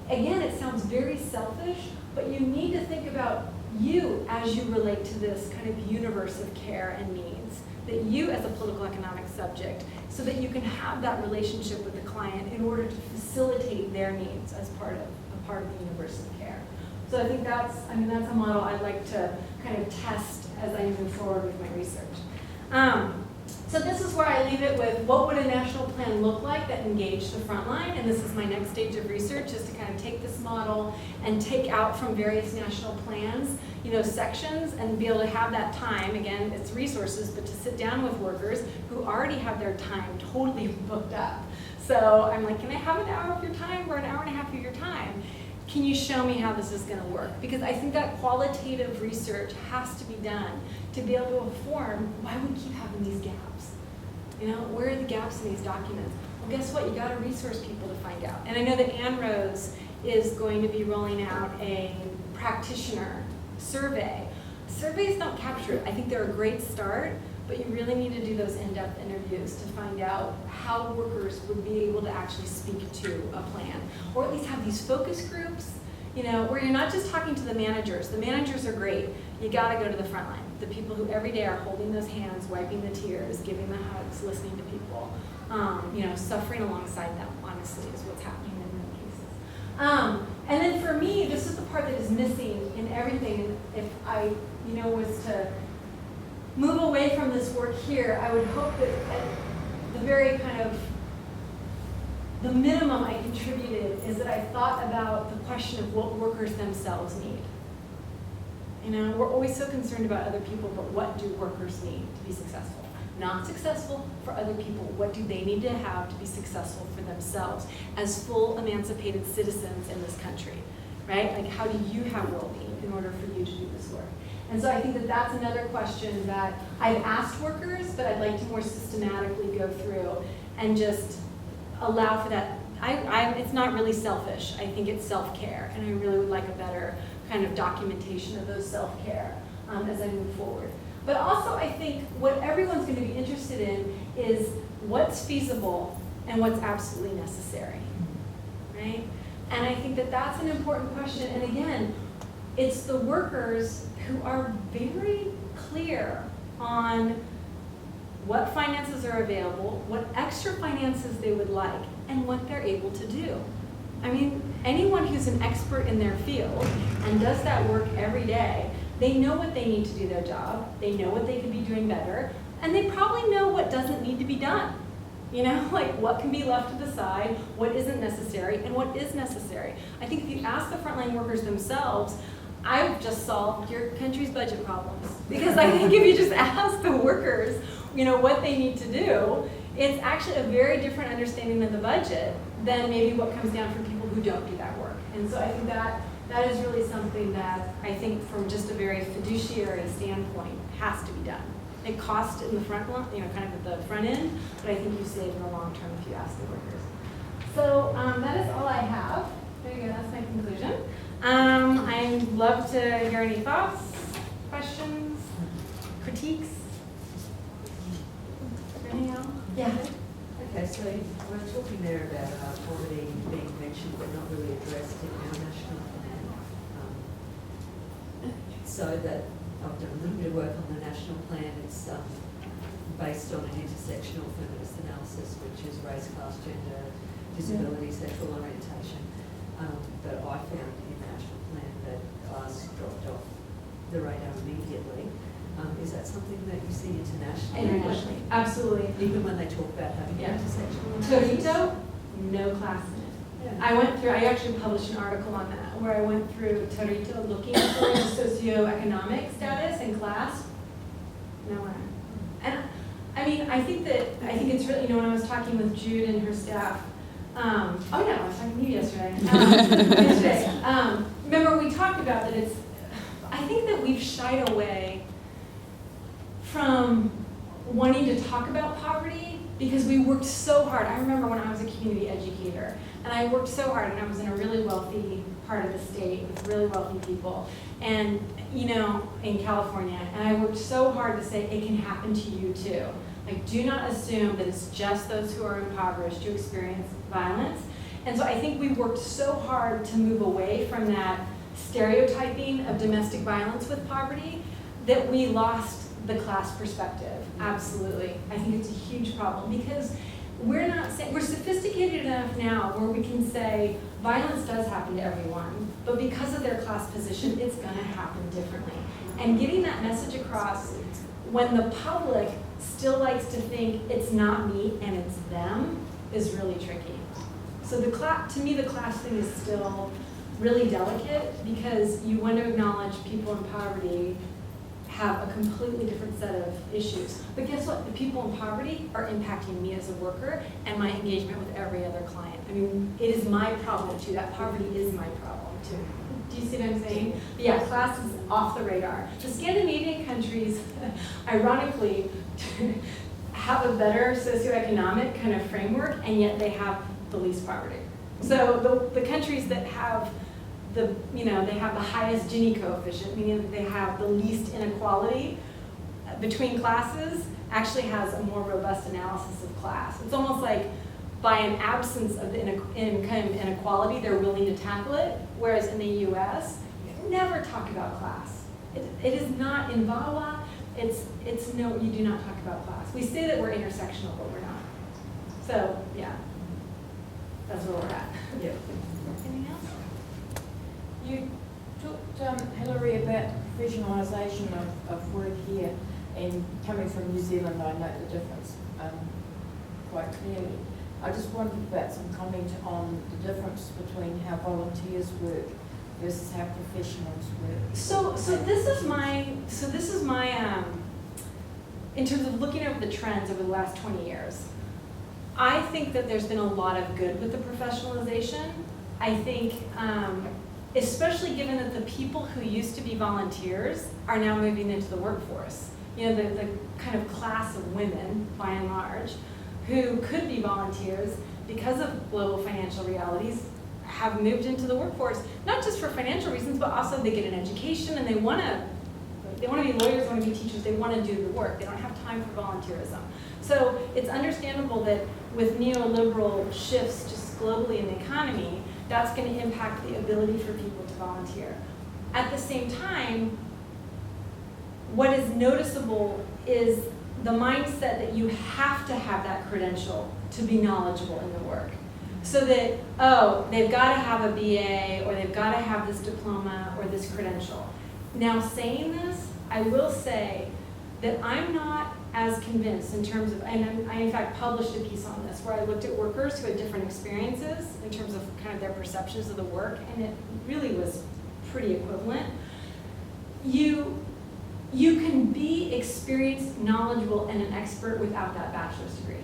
again, it sounds very selfish, but you need to think about you as you relate to this kind of universe of care and needs, that you as a political economic subject, so that you can have that relationship with the client in order to facilitate their needs as part of the universe of care. So I think that's a model I'd like to kind of test as I move forward with my research. So this is where I leave it with what would a national plan look like that engaged the frontline, and this is my next stage of research, is to kind of take this model and take out from various national plans, sections, and be able to have that time, again, it's resources, but to sit down with workers who already have their time totally booked up. So I'm like, can I have an hour of your time or an hour and a half of your time? Can you show me how this is going to work? Because I think that qualitative research has to be done to be able to inform why we keep having these gaps. Where are the gaps in these documents? Well, guess what? You got to resource people to find out. And I know that Ann Rose is going to be rolling out a practitioner survey. Surveys don't capture it. I think they're a great start, but you really need to do those in-depth interviews to find out how workers would be able to actually speak to a plan, or at least have these focus groups, where you're not just talking to the managers. The managers are great. You got to go to the front line. The people who every day are holding those hands, wiping the tears, giving the hugs, listening to people, suffering alongside them, honestly, is what's happening in many cases. And then for me, this is the part that is missing in everything. And if I, was to move away from this work here, I would hope that at the very kind of the minimum I contributed is that I thought about the question of what workers themselves need. We're always so concerned about other people, but what do workers need to be successful? Not successful for other people. What do they need to have to be successful for themselves as full emancipated citizens in this country, right? Like, how do you have well-being in order for you to do this work? And so I think that that's another question that I've asked workers, but I'd like to more systematically go through and just allow for that. It's not really selfish. I think it's self-care, and I really would like a better kind of documentation of those self-care as I move forward. But also, I think what everyone's going to be interested in is what's feasible and what's absolutely necessary, right? And I think that that's an important question. And again, it's the workers who are very clear on what finances are available, what extra finances they would like, and what they're able to do. Anyone who's an expert in their field and does that work every day, they know what they need to do their job, they know what they could be doing better, and they probably know what doesn't need to be done. Like what can be left to the side, what isn't necessary, and what is necessary. I think if you ask the frontline workers themselves, I've just solved your country's budget problems. Because I think if you just ask the workers, what they need to do, it's actually a very different understanding of the budget than maybe what comes down from people who don't do that work. And so I think that is really something that I think from just a very fiduciary standpoint has to be done. It costs in the front, kind of at the front end, but I think you save in the long term if you ask the workers. So that is all I have. There you go, that's my conclusion. I'd love to hear any thoughts, questions, critiques. Anything else? Yeah. Okay, so we're talking there about poverty being mentioned but not really addressed in our national plan. So that I've done a little bit of work on the national plan. It's based on an intersectional feminist analysis, which is race, class, gender, disability, sexual orientation. But I found in the national plan that class dropped off the radar immediately. Is that something that you see internationally? Internationally, absolutely. Even when they talk about having intersectional Torito, no class in it. Yeah. I actually published an article on that, where I went through Torito looking for socioeconomic status and class. Nowhere. And I mean, I think it's really, when I was talking with Jude and her staff, I was talking to you yesterday. Remember we talked about that I think that we've shied away from wanting to talk about poverty because we worked so hard. I remember when I was a community educator, and I worked so hard, and I was in a really wealthy part of the state with really wealthy people, and in California, and I worked so hard to say it can happen to you too. Like, do not assume that it's just those who are impoverished who experience violence. And so I think we worked so hard to move away from that stereotyping of domestic violence with poverty that we lost the class perspective. Absolutely. I think it's a huge problem because we're sophisticated enough now where we can say violence does happen to everyone, but because of their class position, it's going to happen differently. And getting that message across when the public still likes to think it's not me and it's them is really tricky. So to me, the class thing is still really delicate because you want to acknowledge people in poverty have a completely different set of issues. But guess what? The people in poverty are impacting me as a worker and my engagement with every other client. I mean, it is my problem too. That poverty is my problem too. Do you see what I'm saying? But yeah, class is off the radar. The Scandinavian countries, ironically, have a better socioeconomic kind of framework, and yet they have the least poverty. So the countries that have they have the highest Gini coefficient, meaning that they have the least inequality between classes, actually has a more robust analysis of class. It's almost like by an absence of the income inequality, they're willing to tackle it, whereas in the US, you never talk about class. It is not in VAWA, you do not talk about class. We say that we're intersectional, but we're not. So, yeah, that's where we're at. Yeah. Anything else? You talked, Hilary, about professionalisation of work here, and coming from New Zealand, I know the difference quite clearly. I just wondered about some comment on the difference between how volunteers work versus how professionals work. So this is my in terms of looking over the trends over the last 20 years. I think that there's been a lot of good with the professionalization. I think, especially given that the people who used to be volunteers are now moving into the workforce. The kind of class of women, by and large, who could be volunteers because of global financial realities, have moved into the workforce, not just for financial reasons, but also they get an education and they want to be lawyers, they want to be teachers, they want to do the work. They don't have time for volunteerism. So it's understandable that with neoliberal shifts just globally in the economy, that's going to impact the ability for people to volunteer. At the same time, what is noticeable is the mindset that you have to have that credential to be knowledgeable in the work. So that, they've got to have a BA, or they've got to have this diploma or this credential. Now, saying this, I will say that I'm not as convinced in terms of, and I in fact published a piece on this where I looked at workers who had different experiences in terms of kind of their perceptions of the work, and it really was pretty equivalent. You can be experienced, knowledgeable, and an expert without that bachelor's degree.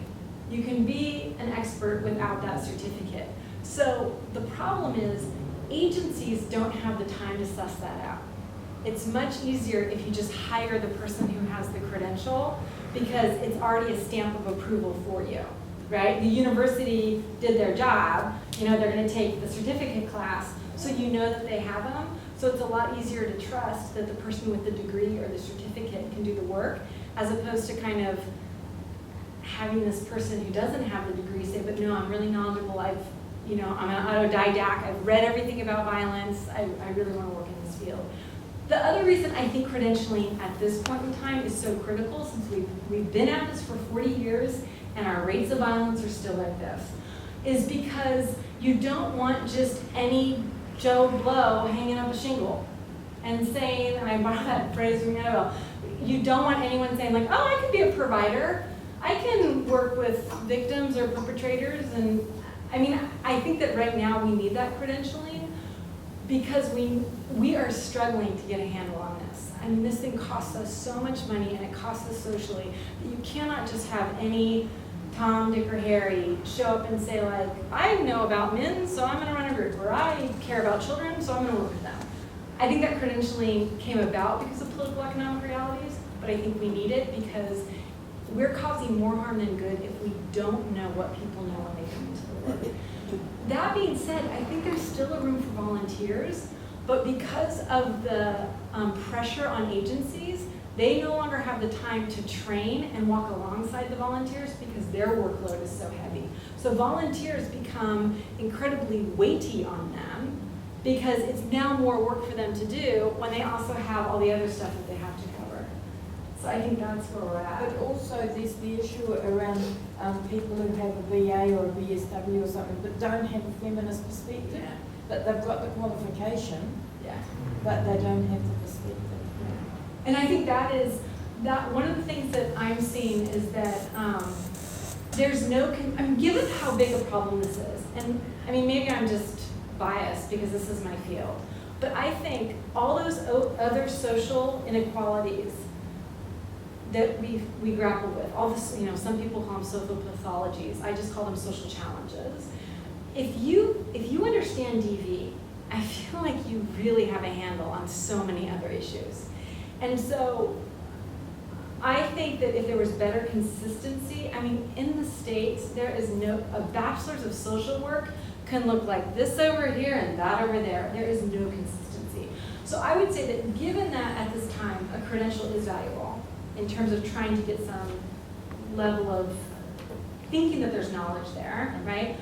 You can be an expert without that certificate. So the problem is agencies don't have the time to suss that out. It's much easier if you just hire the person who has the credential because it's already a stamp of approval for you, right? The university did their job. They're going to take the certificate class, so you know that they have them. So it's a lot easier to trust that the person with the degree or the certificate can do the work, as opposed to kind of having this person who doesn't have the degree say, but no, I'm really knowledgeable, I'm an autodidact, I've read everything about violence, I really want to work in this field. The other reason I think credentialing at this point in time is so critical, since we've been at this for 40 years and our rates of violence are still like this, is because you don't want just any Joe Blow hanging up a shingle. and saying, and I borrow that phrase from Annabelle, you don't want anyone saying like, oh, I can be a provider. I can work with victims or perpetrators. And I mean, I think that right now we need that credentialing because we are struggling to get a handle on this. I mean, this thing costs us so much money and it costs us socially that you cannot just have any Tom, Dick, or Harry show up and say like, I know about men, so I'm gonna run a group, or I care about children, so I'm gonna work with them. I think that credentialing came about because of political economic realities, but I think we need it because we're causing more harm than good if we don't know what people know when they come into the work. That being said, I think there's still a room for volunteers, but because of the pressure on agencies, they no longer have the time to train and walk alongside the volunteers because their workload is so heavy. So volunteers become incredibly weighty on them because it's now more work for them to do when they also have all the other stuff that they have to cover. So I think that's where we're at. But also there's the issue around people who have a BA or a BSW or something but don't have a feminist perspective. Yeah. But they've got the qualification, Yeah. but they don't have the perspective. And I think that one of the things that I'm seeing is that there's no, I mean, given how big a problem this is, and I mean, maybe I'm just biased because this is my field, but I think all those other social inequalities that we grapple with, all this, you know, some people call them social pathologies, I just call them social challenges. If you understand DV, I feel like you really have a handle on so many other issues. And so I think that if there was better consistency, I mean, in the States, there is a bachelor's of social work can look like this over here and that over there. There is no consistency. So I would say that given that at this time, a credential is valuable in terms of trying to get some level of thinking that there's knowledge there, right?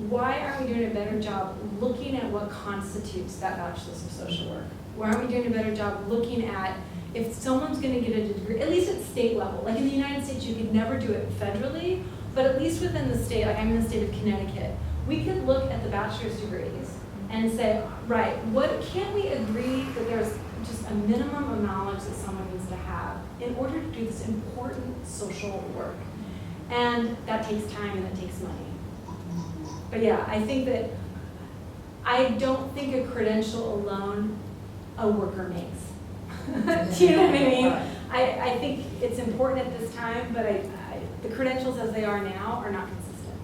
Why aren't we doing a better job looking at what constitutes that bachelor's of social work? Why aren't we doing a better job looking at if someone's going to get a degree, at least at state level? Like in the United States, you could never do it federally, but at least within the state, like I'm in the state of Connecticut, we could look at the bachelor's degrees and say, right, what can't we agree that there's just a minimum of knowledge that someone needs to have in order to do this important social work? And that takes time and that takes money. But yeah, I think that I don't think a credential alone a worker makes. Do you know what I mean? I think it's important at this time, but the credentials as they are now are not consistent.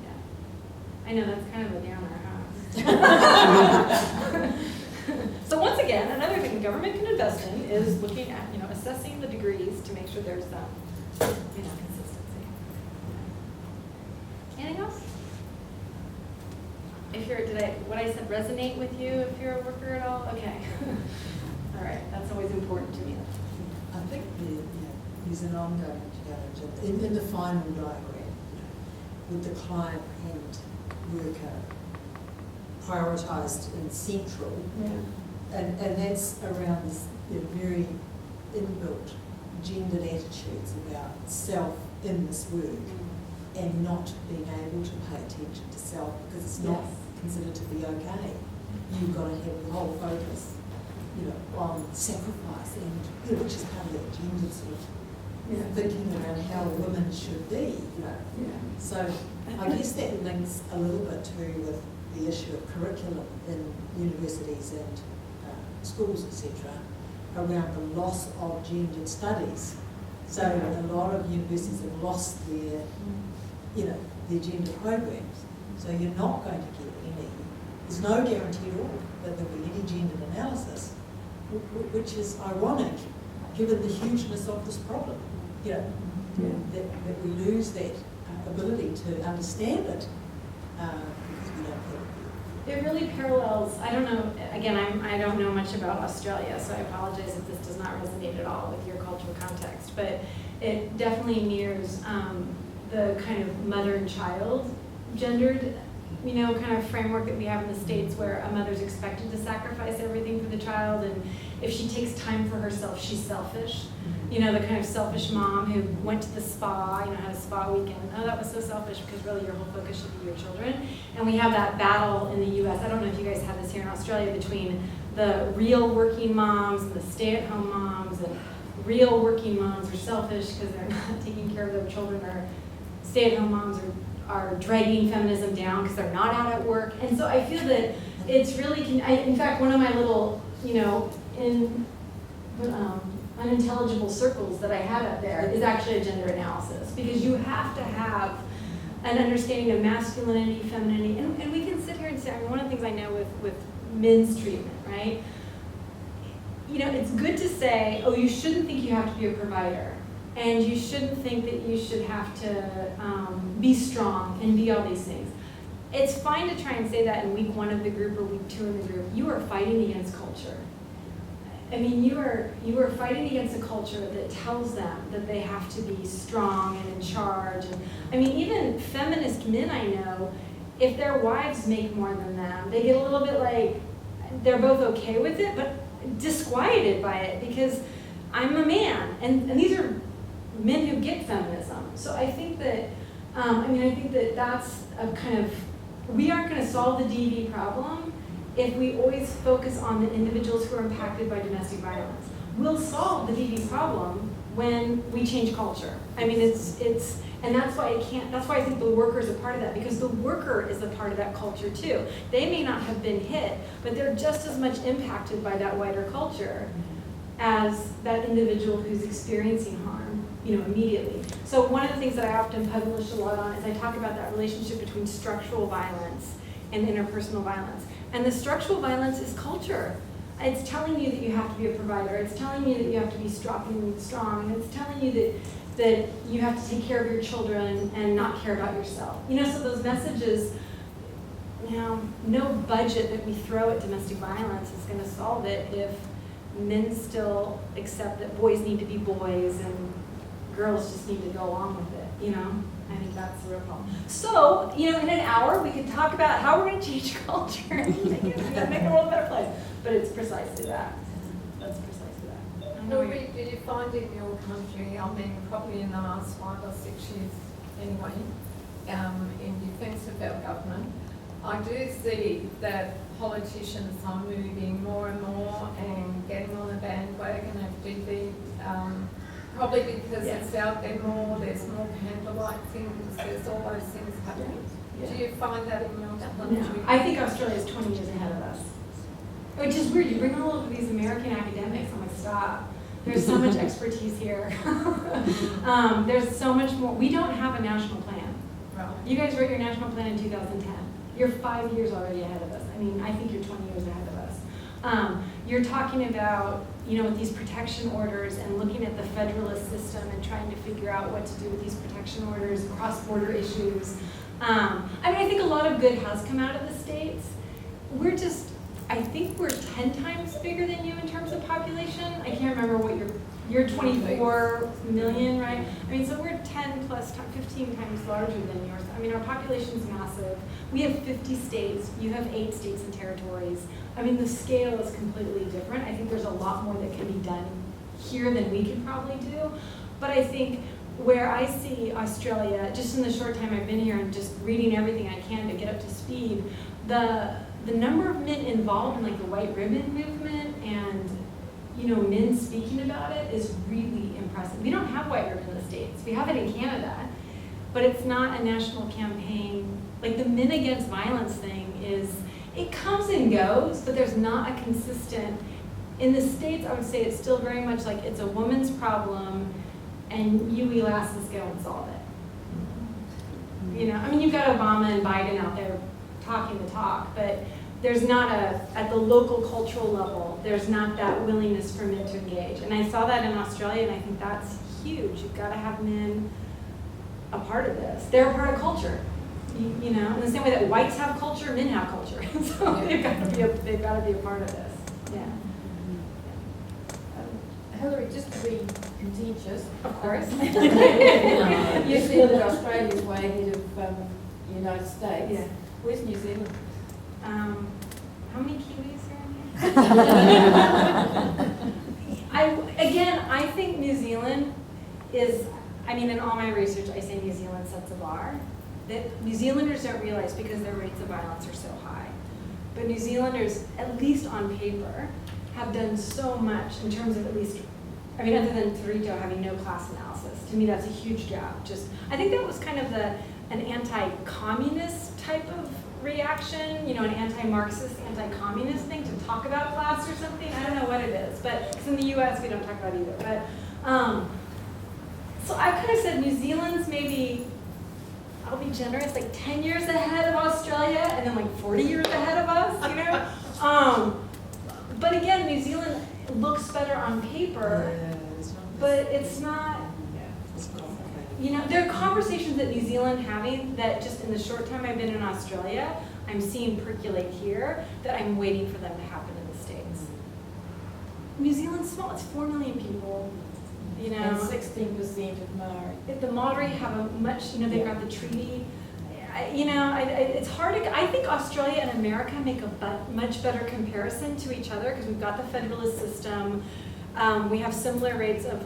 Yeah. I know that's kind of a downer, huh? So once again, another thing the government can invest in is looking at, assessing the degrees to make sure there's consistency. Anything else? Did what I said resonate with you if you're a worker at all? Okay. All right, that's always important to me. I think there's an ongoing challenge in the final diagram, with the client and worker prioritised and central, and that's around this very inbuilt gendered attitudes about self in this work. And not being able to pay attention to self because it's not considered to be okay. You've got to have your whole focus, on sacrifice and which is part of that gender sort of thinking around how women should be. So I guess that links a little bit too with the issue of curriculum in universities and schools, etc., around the loss of gendered studies. So a lot of universities have lost their their gender programs. So you're not going to get any, there's no guarantee at all that there'll be any gendered analysis, which is ironic given the hugeness of this problem. That we lose that ability to understand it because we don't have it. It really parallels, I don't know, again, I don't know much about Australia, so I apologize if this does not resonate at all with your cultural context, but it definitely mirrors the kind of mother and child gendered, kind of framework that we have in the States where a mother's expected to sacrifice everything for the child, and if she takes time for herself, she's selfish. The kind of selfish mom who went to the spa, had a spa weekend. Oh, that was so selfish because really your whole focus should be your children. And we have that battle in the U.S. I don't know if you guys have this here in Australia between the real working moms and the stay-at-home moms, and real working moms are selfish because they're not taking care of their children, or stay-at-home moms are dragging feminism down because they're not out at work. And so I feel that it's really, in fact, one of my little, unintelligible circles that I had up there is actually a gender analysis, because you have to have an understanding of masculinity, femininity, and we can sit here and say, I mean, one of the things I know with men's treatment, right? It's good to say, oh, you shouldn't think you have to be a provider, and you shouldn't think that you should have to be strong and be all these things. It's fine to try and say that in week 1 of the group or week 2 of the group. You are fighting against culture. I mean, you are fighting against a culture that tells them that they have to be strong and in charge. And I mean, even feminist men I know, if their wives make more than them, they get a little bit like, they're both okay with it, but disquieted by it because I'm a man. And these are men who get feminism. So I think that, I think that that's a kind of, we aren't going to solve the DV problem if we always focus on the individuals who are impacted by domestic violence. We'll solve the DV problem when we change culture. I mean, and that's why I think the worker is a part of that, because the worker is a part of that culture too. They may not have been hit, but they're just as much impacted by that wider culture as that individual who's experiencing harm, immediately. So one of the things that I often publish a lot on is I talk about that relationship between structural violence and interpersonal violence. And the structural violence is culture. It's telling you that you have to be a provider. It's telling you that you have to be strong. And it's telling you that you have to take care of your children and not care about yourself. So those messages, no budget that we throw at domestic violence is going to solve it if men still accept that boys need to be boys and girls just need to go along with it, I think that's the real problem. So, in an hour we could talk about how we're going to change culture and make it a little better place. But it's precisely that. That's precisely that. Laurie, do you find in your country, probably in the last 5 or 6 years anyway, in defence of our government, I do see that politicians are moving more and more and getting on the bandwagon of DV, probably because it's out there more, there's more candlelight things, there's all those things happening. Yeah. Do you find that in your country? No. I think Australia is 20 years ahead of us. Which is weird. You bring all of these American academics, I'm like, stop. There's so much expertise here. There's so much more. We don't have a national plan. Right. You guys wrote your national plan in 2010. You're 5 years already ahead of us. I mean, I think you're 20 years ahead of us. You're talking about, with these protection orders and looking at the federalist system and trying to figure out what to do with these protection orders, cross-border issues. I think a lot of good has come out of the States. I think we're 10 times bigger than you in terms of population. I can't remember what you're 24 million, right? So we're 10 plus 15 times larger than yours. Our population's massive. We have 50 states. You have 8 states and territories. The scale is completely different. I think there's a lot more that can be done here than we could probably do. But I think where I see Australia, just in the short time I've been here and just reading everything I can to get up to speed, the number of men involved in the white ribbon movement and men speaking about it is really impressive. We don't have white ribbon in the States. We have it in Canada, but it's not a national campaign. The Men Against Violence thing it comes and goes, but there's not a consistent, in the States I would say it's still very much it's a woman's problem and you elasses go and solve it. You've got Obama and Biden out there talking the talk, but there's not at the local cultural level, there's not that willingness for men to engage. And I saw that in Australia, and I think that's huge. You've got to have men a part of this. They're a part of culture. In the same way that whites have culture, men have culture. So they've got to be a part of this. Yeah. Hillary, just to be contentious, Of course. you said that Australia's way ahead of the United States. Yeah. Where's New Zealand? How many Kiwis are in here? I think New Zealand is, in all my research, I say New Zealand sets a bar that New Zealanders don't realize because their rates of violence are so high. But New Zealanders, at least on paper, have done so much in terms of at least, I mean, other than Torito having no class analysis. To me, that's a huge gap. I think that was kind of an anti-communist type of reaction, you know, an anti-Marxist, anti-communist thing to talk about class or something. I don't know what it is, but because in the US we don't talk about either. But so I kind of said New Zealand's maybe, I'll be generous, like 10 years ahead of Australia, and then like 40 years ahead of us, you know. But again, New Zealand looks better on paper, but it's not. It's complicated. You know, there are conversations that New Zealand having that just in the short time I've been in Australia, I'm seeing percolate here that I'm waiting for them to happen in the States. New Zealand's small, it's 4 million people, you know. And 16% of Maori. If the Maori have a much, you know, they've got the treaty. It's hard to, I think Australia and America make a much better comparison to each other because we've got the federalist system. We have similar rates of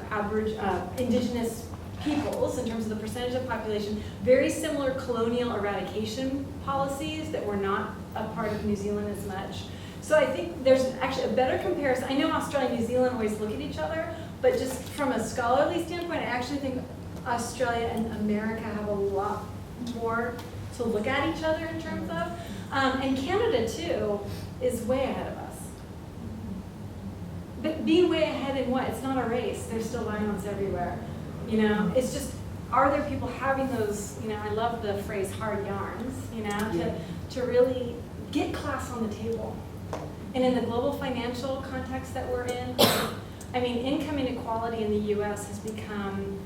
indigenous peoples in terms of the percentage of population, very similar colonial eradication policies that were not a part of New Zealand as much. So I think there's actually a better comparison. I know Australia and New Zealand always look at each other, but just from a scholarly standpoint, I actually think Australia and America have a lot more to look at each other in terms of. And Canada too is way ahead of us. But being way ahead in what? It's not a race. There's still violence everywhere. You know, it's just, are there people having those, you know, I love the phrase hard yarns, you know, to really get class on the table. And in the global financial context that we're in, I mean, income inequality in the US has become,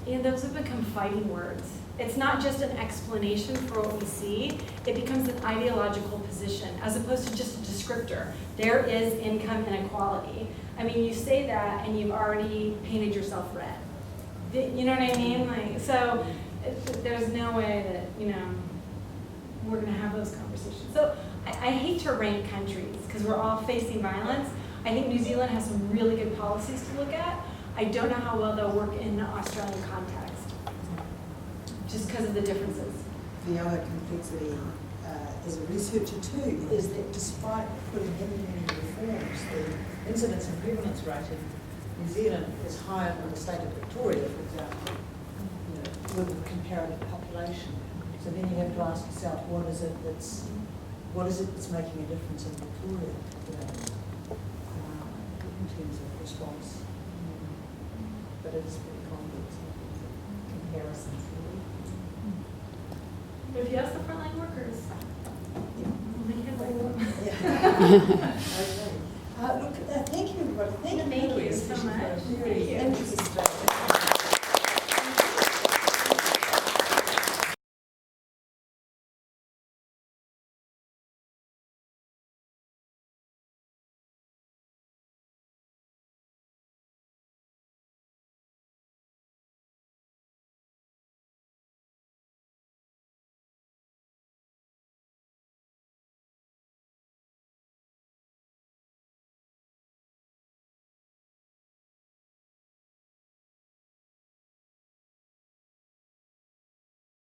you know, those have become fighting words. It's not just an explanation for what we see, it becomes an ideological position as opposed to just a descriptor. There is income inequality. I mean, you say that and you've already painted yourself red. You know what I mean? Like, so there's no way that, you know, we're gonna have those conversations. So I hate to rank countries because we're all facing violence. I think New Zealand has some really good policies to look at. I don't know how well they'll work in the Australian context, just because of the differences. The other complexity as a researcher too is that despite putting in many reforms, the incidence and prevalence rate in New Zealand is higher than the state of Victoria, for example, you know, with the comparative population. So then you have to ask yourself, what is it that's making a difference in Victoria, you know, in terms of response? But it is pretty complex comparisons, really. But if you ask the frontline workers, Yeah. we can like them. Yeah.